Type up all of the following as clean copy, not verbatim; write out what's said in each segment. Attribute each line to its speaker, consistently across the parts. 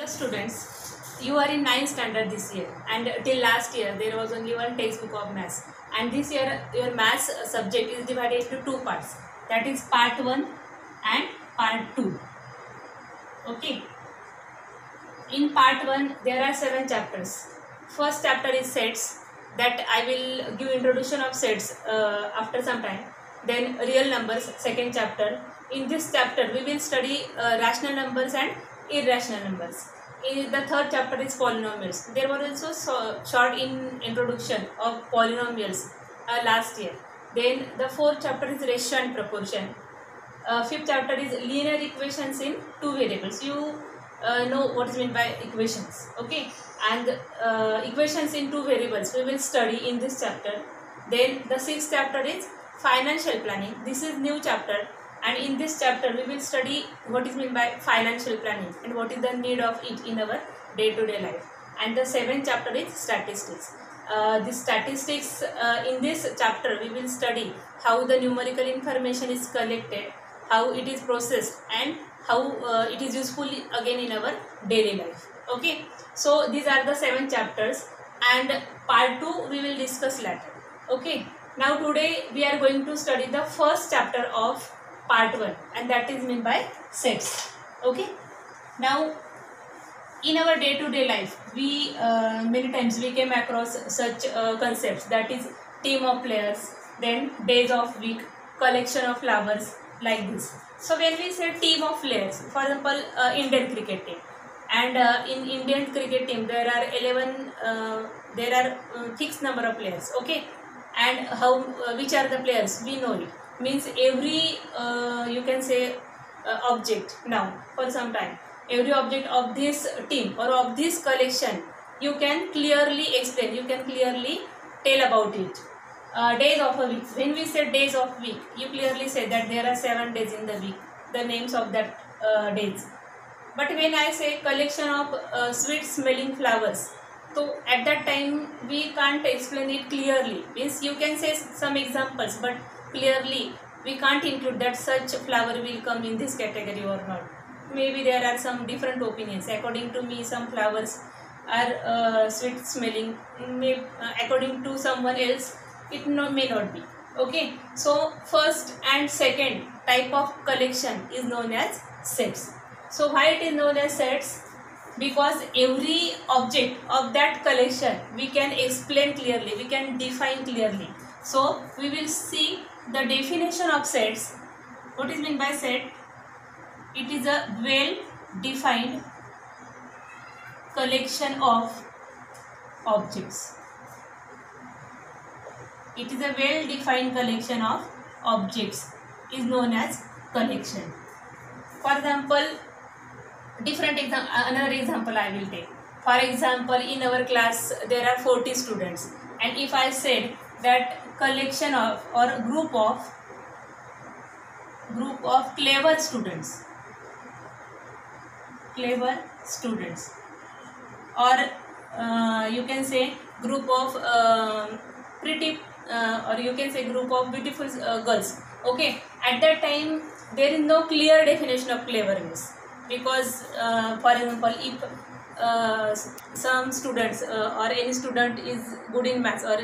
Speaker 1: students, you are in 9th standard this year, and till last year there was only one textbook of maths, and this year your maths subject is divided into two parts, that is part 1 and part 2. Okay, in part 1 there are 7 chapters. First chapter is sets, that I will give introduction of sets after some time. Then real numbers, second chapter. In this chapter we will study rational numbers and irrational numbers. In the third chapter is polynomials. There was also short introduction of polynomials last year. Then the fourth chapter is ratio and proportion. Fifth chapter is linear equations in two variables. You know what is meant by equations, okay? And equations in two variables we will study in this chapter. Then the sixth chapter is financial planning. This is new chapter, and in this chapter we will study what is meant by financial planning and what is the need of it in our day-to-day life. And the seventh chapter is statistics. This statistics, in this chapter we will study how the numerical information is collected, how it is processed, and how it is useful again in our daily life. Okay, so these are the 7 chapters, and part 2 we will discuss later. Okay, now today we are going to study the first chapter of part 1, and that is meant by sets. Okay, now in our day-to-day life we many times we came across such concepts, that is team of players, then days of week, collection of flowers, like this. So when we say team of players, for example Indian cricket team, and in Indian cricket team there are 11 there are fixed number of players, okay? And how which are the players, we know it, means every you can say object, now for some time every object of this team or of this collection you can clearly explain, you can clearly tell about it. Days of a week, when we say days of week, you clearly say that there are 7 days in the week, the names of that days. But when I say collection of sweet smelling flowers, so at that time we can't explain it clearly, means you can say some examples, but clearly we can't include that such flower will come in this category or not. Maybe there are some different opinions. According to me, some flowers are sweet smelling, according to someone else it may not be. Okay, so first and second type of collection is known as sets. So why it is known as sets? Because every object of that collection we can explain clearly, we can define clearly. So we will see the definition of sets. What is meant by set? It is a well defined collection of objects. It is a well defined collection of objects is known as collection. For example, another example I will take. For example, in our class there are 40 students, and if I said that collection of or group of clever students, or you can say group of pretty or you can say group of beautiful girls, okay? At that time there is no clear definition of cleverness, because for example if some students or any student is good in maths, or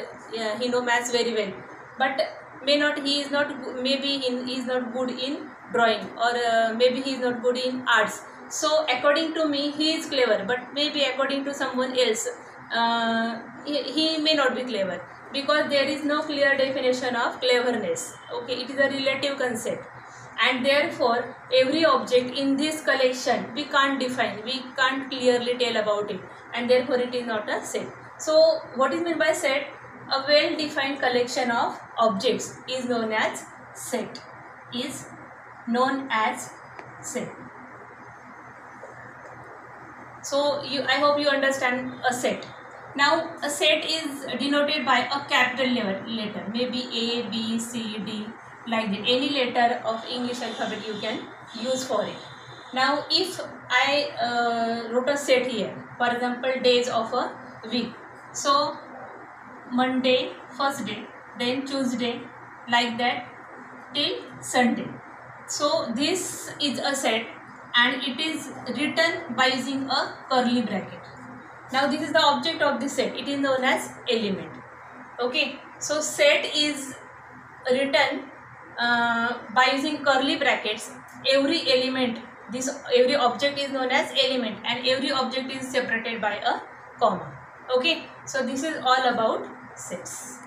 Speaker 1: he know maths very well, but maybe he is not good in drawing, or maybe he is not good in arts. So according to me he is clever, but maybe according to someone else he may not be clever, because there is no clear definition of cleverness. Okay, it is a relative concept, and therefore every object in this collection we can't define, we can't clearly tell about it, and therefore it is not a set. So what is meant by set? A well defined collection of objects is known as set. So I hope you understand a set. Now a set is denoted by a capital letter, maybe A, B, C, D, like that. Any letter of English alphabet you can use for it. Now if I wrote a set here, for example days of a week, so Monday first day, then Tuesday, like that till Sunday. So this is a set, and it is written by using a curly bracket. Now this is the object of the set. It is known as element. Okay, so set is written by using curly brackets. Every element, every object is known as element, and every object is separated by a comma. Okay, so this is all about sets.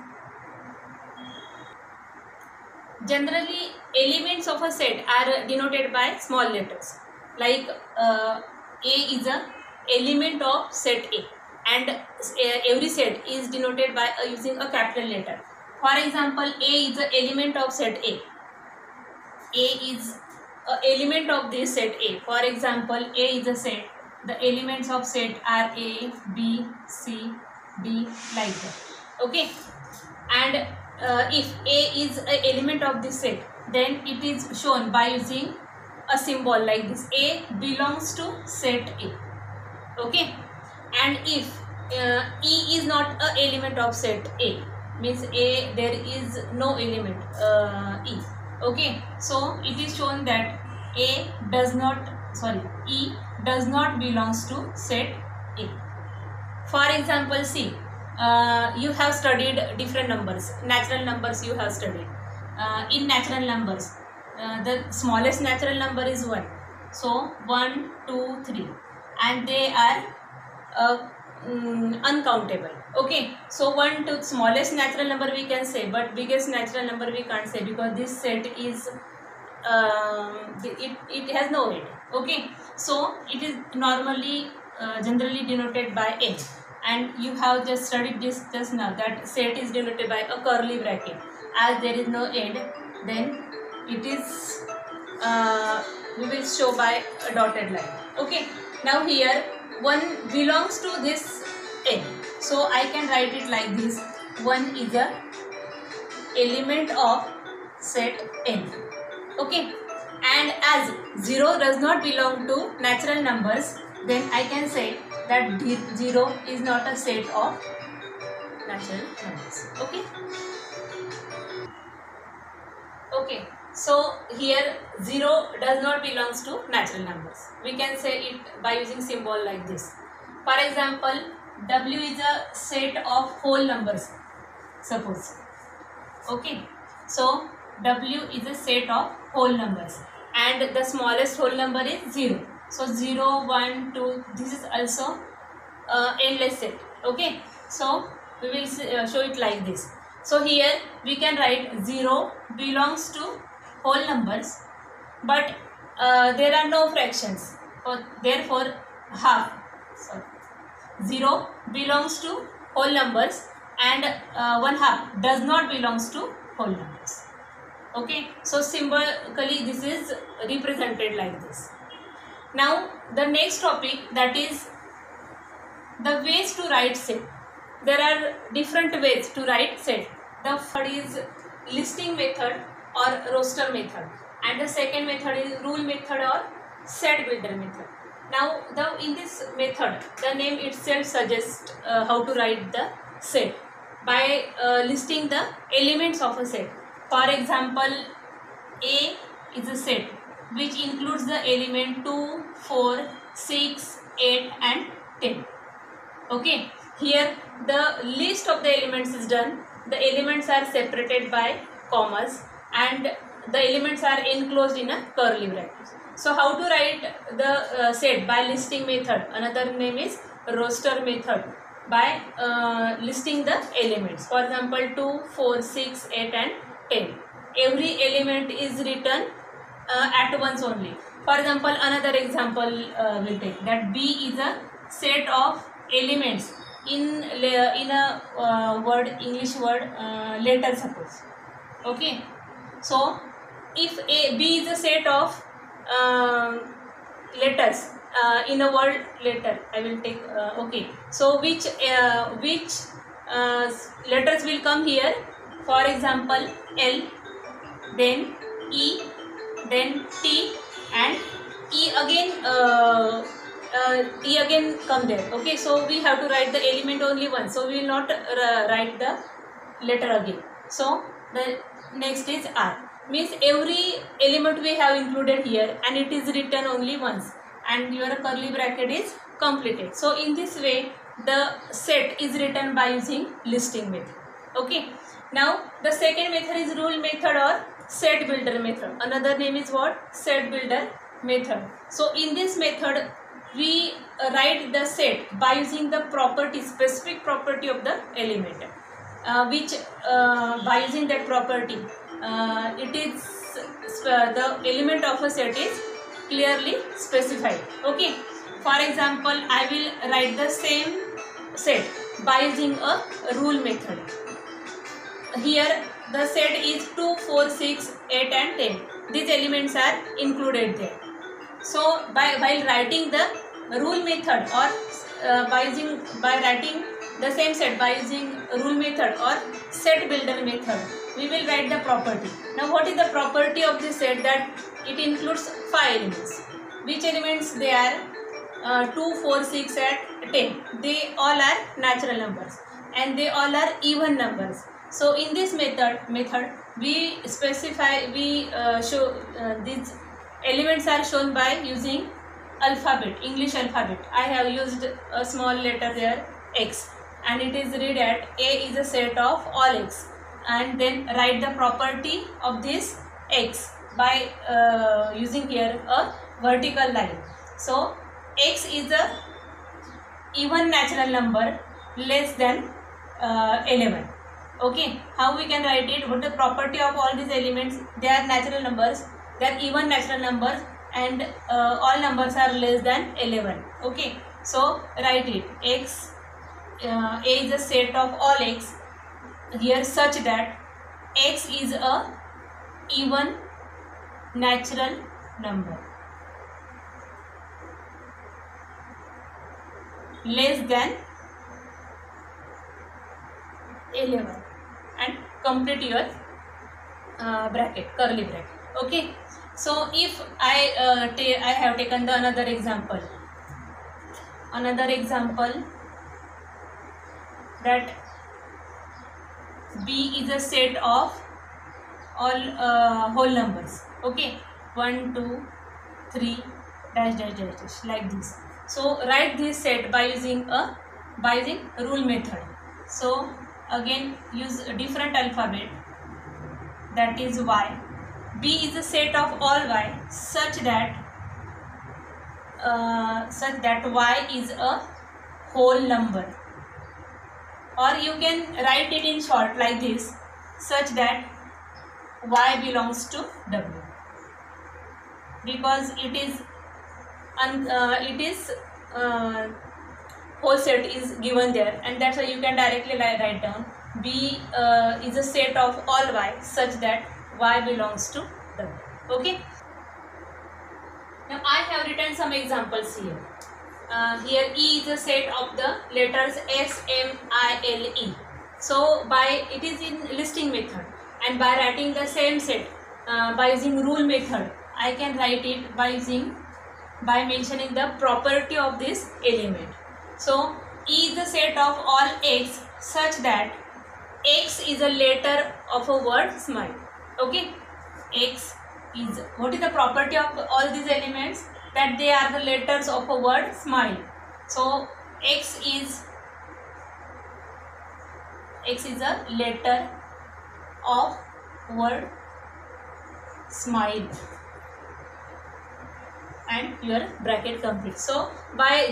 Speaker 1: Generally, elements of a set are denoted by small letters. Like A is a element of set A, and every set is denoted by using a capital letter. For example, A is the element of set A. A is an element of this set A. For example, A is a set. The elements of set are A, B, C, D, like that. Okay, and if A is an element of this set, then it is shown by using a symbol like this. A belongs to set A. Okay, and if E is not an element of set A, means A, there is no element E. Okay, so it is shown that E does not belongs to set A. For example, see, you have studied different numbers, natural numbers you have studied. In natural numbers, the smallest natural number is 1. So 1, 2, 3, and they are uncountable. Okay, so 1 to smallest natural number we can say, but biggest natural number we can't say, because this set is it has no end. Okay, so it is normally generally denoted by n, and you have just studied this just now, that set is denoted by a curly bracket. As there is no end, then it is we will show by a dotted line. Okay, now here 1 belongs to this n, so I can write it like this: 1 is a element of set n. Okay, and as 0 does not belong to natural numbers, then I can say that 0 is not a set of natural numbers. Okay. Okay, so here 0 does not belongs to natural numbers. We can say it by using symbol like this. For example, W is a set of whole numbers, suppose. Okay, so W is a set of whole numbers, and the smallest whole number is 0. So 0, 1, 2, this is also endless set. Okay, so we will show it like this. So here we can write 0 belongs to whole numbers, but there are no fractions. Therefore, 0 belongs to whole numbers, and 1/2 does not belongs to whole numbers. Okay, so symbolically this is represented like this. Now the next topic, that is the ways to write set. There are different ways to write set. The first is listing method or roster method, and the second method is rule method or set builder method. Now in this method, the name itself suggests how to write the set by listing the elements of a set. For example, A is a set which includes the element 2, 4, 6, 8 and 10. Okay, here the list of the elements is done. The elements are separated by commas, and the elements are enclosed in a curly bracket. So how to write the set by listing method? Another name is roster method, by listing the elements. For example, 2, 4, 6, 8 and 10. Every element is written at once only. For example, another example we'll take, that B is a set of elements in a word, English word, letter, suppose. Okay, so if B is a set of letters in a word letter, I will take okay, so which letters will come here? For example, L, then E, then T, and E again come there. Okay, so we have to write the element only once, so we will not write the letter again. So the next is R. means every element we have included here and it is written only once and your curly bracket is completed. So in this way the set is written by using listing method. Okay. Now the second method is rule method or set builder method. Another name is what? Set builder method. So in this method we write the set by using the property, specific property of the element, which by using that property it is the element of a set is clearly specified. Okay. For example, I will write the same set by using a rule method. Here the set is 2, 4, 6, 8 and 10. These elements are included there. So while writing the rule method or by writing the same set by using rule method or set builder method, we will write the property. Now what is the property of this set? That it includes 5 elements. Which elements they are? 2, 4, 6 and 10. They all are natural numbers and they all are even numbers. So in this method we specify, we show these elements are shown by using alphabet, English alphabet. I have used a small letter there, X, and it is read at A is a set of all X, and then write the property of this X by using here a vertical line. So X is a even natural number less than 11. Okay, how we can write it? What the property of all these elements? They are natural numbers, they are even natural numbers, and all numbers are less than 11. Okay, so write it. X, A is a set of all X here such that X is a even natural number less than 11, and complete your bracket, curly bracket. Okay. So if I have taken the another example that B is a set of all whole numbers. Okay, 1, 2, 3 dash dash dash dash like this. So write this set by using rule method. So again use a different alphabet, that is Y. B is a set of all Y such that Y is a whole number, or you can write it in short like this, such that Y belongs to W, because it is whole set is given there, and that's why you can directly write down B is a set of all Y such that Y belongs to W. Okay. Now I have written some examples here. Here E is a set of the letters S, M, I, L, E. So it is in listing method, and by writing the same set by using rule method, I can write it by mentioning the property of this element. So E is the set of all X such that X is a letter of a word smile. Okay, X is, what is the property of all these elements? That they are the letters of a word smile. So X is a letter of word smile, and your bracket complete. So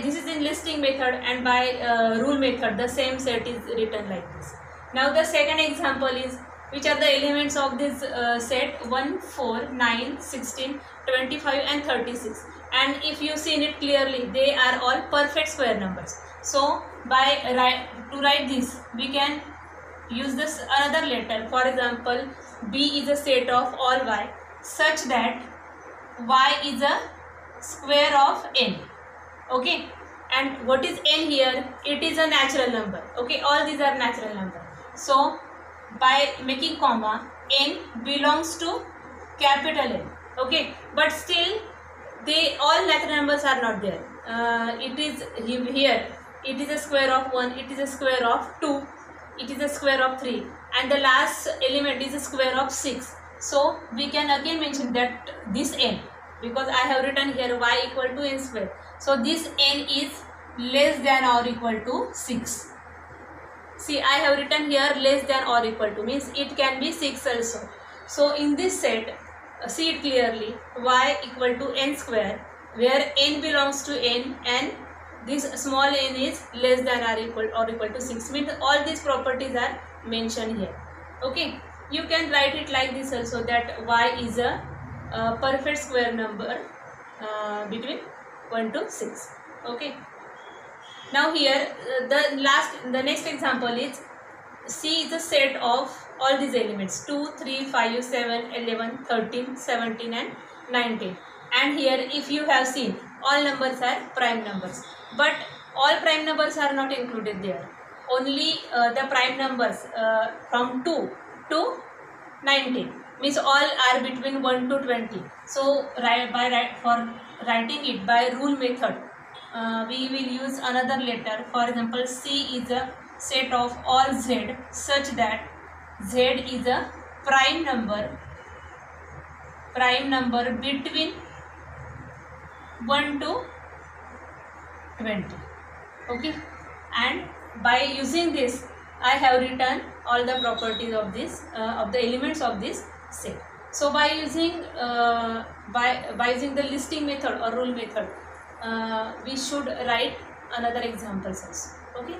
Speaker 1: this is in listing method, and by rule method the same set is written like this. Now the second example is, which are the elements of this set? 1, 4, 9, 16, 25 and 36. And if you see it clearly, they are all perfect square numbers. So to write this, we can use this another letter. For example, B is a set of all Y such that Y is a square of N. Okay, and what is N here? It is a natural number. Okay, all these are natural number. So by making comma, N belongs to capital N. Okay, but still all natural numbers are not there. It is here, it is a square of 1, it is a square of 2, it is a square of 3, and the last element is a square of 6. So we can again mention that this n, because I have written here y equal to n square. So this n is less than or equal to 6. See, I have written here less than or equal to, means it can be 6 also. So in this set, see it clearly, y equal to n square, where n belongs to n and this small n is less than or equal to 6. Means all these properties are mentioned here. Okay, you can write it like this also, that y is a perfect square number between 1 to 6. Okay. Now here the next example is, C is a set of all these elements 2, 3, 5, 7, 11, 13, 17 and 19. And here if you have seen, all numbers are prime numbers, but all prime numbers are not included there. Only the prime numbers from 2 to 19, means all are between 1 to 20. So for writing it by rule method, we will use another letter. For example, C is a set of all z such that z is a prime number between 1 to 20. Okay, and by using this I have written all the properties of this of the elements of this set. So by using the listing method or rule method, we should write another examples also. Okay.